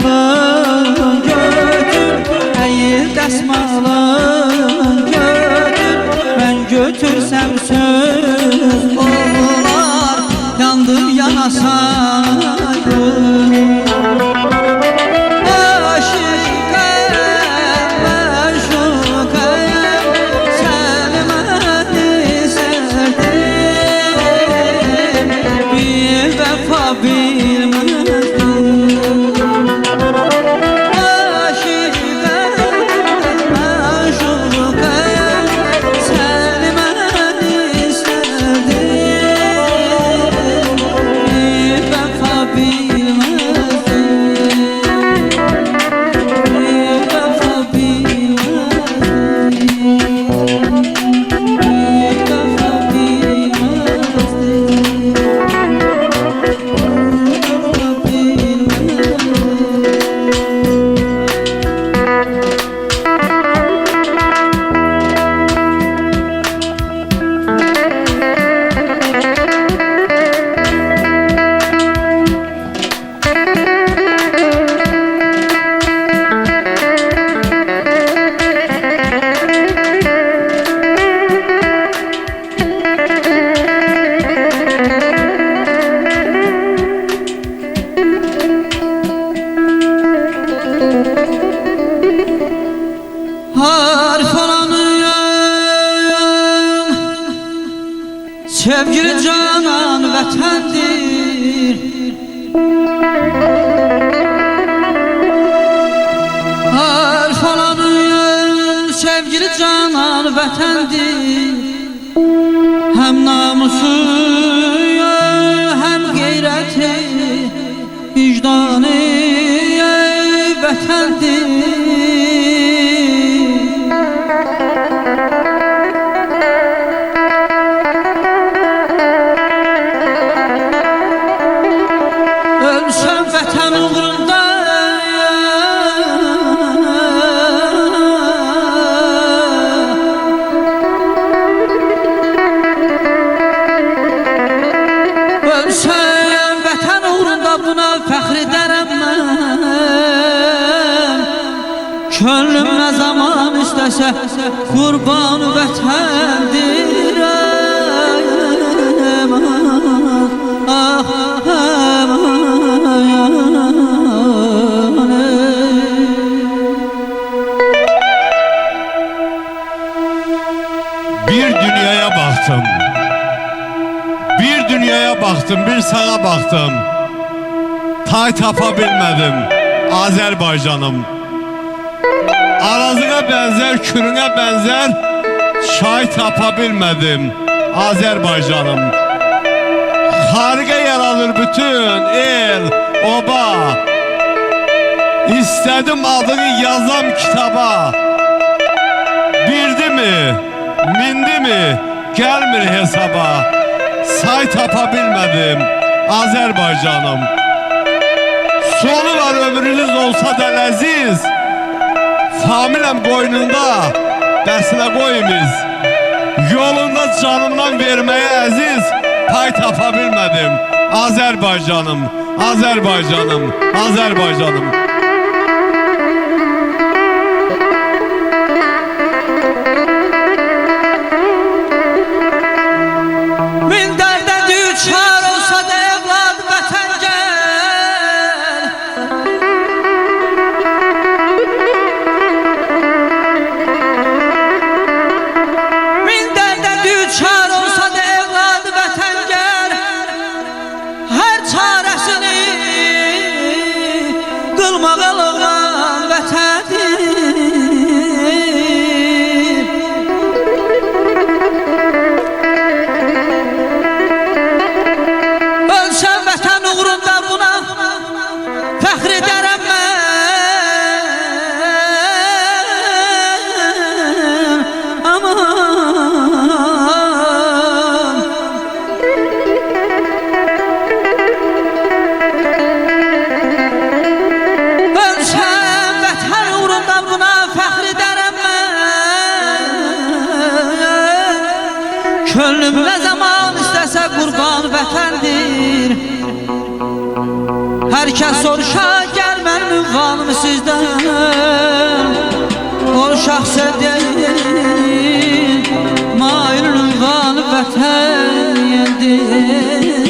dəsmalın götür, əyil dəsmalın götür. Mən götürsəm söz olar, yandım yanasaydım. Sevgili canan vətəndir, harf olanın sevgili canan vətəndir. Həm namusu, həm qeyrəti, vicdanı vətəndir. Könlüm ne zaman istese kurban vətəndir. Ah, bir dünyaya baktım, bir dünyaya baktım, bir sana baktım. Tay tapa bilmedim Azerbaycanım. Arazına benzer, kürüne benzer çay tapa bilmedim Azerbaycanım. Harika yer alır bütün el, oba. İstedim adını yazam kitaba. Birdi mi, mindi mi, gelmir hesaba. Say tapa bilmedim Azerbaycanım. Sonu var ömrünüz olsa da leziz. Familem boynunda, dərsine koyimiz. Yolunda canımdan vermeye əziz. Pay tapa bilmedim Azerbaycanım, Azerbaycanım, Azerbaycanım. Min dərdə düçar olsa da evlad vətən gəl. Min dərdə düçar olsa da evlad vətən gəl. Hər çarəsini qılmağa olan vətəndir. Könlüm ne zaman istese kurban vətəndir. Herkes soruşa gel mənim sizden o şahse değil mailun galibeten yendir.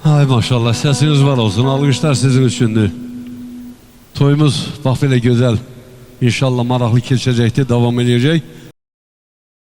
Ay maşallah, sesiniz var olsun, alkışlar sizin üçündür. Toyumuz bak belə gözəl, inşallah maraqlı keçəcəkdir, devam edəcək.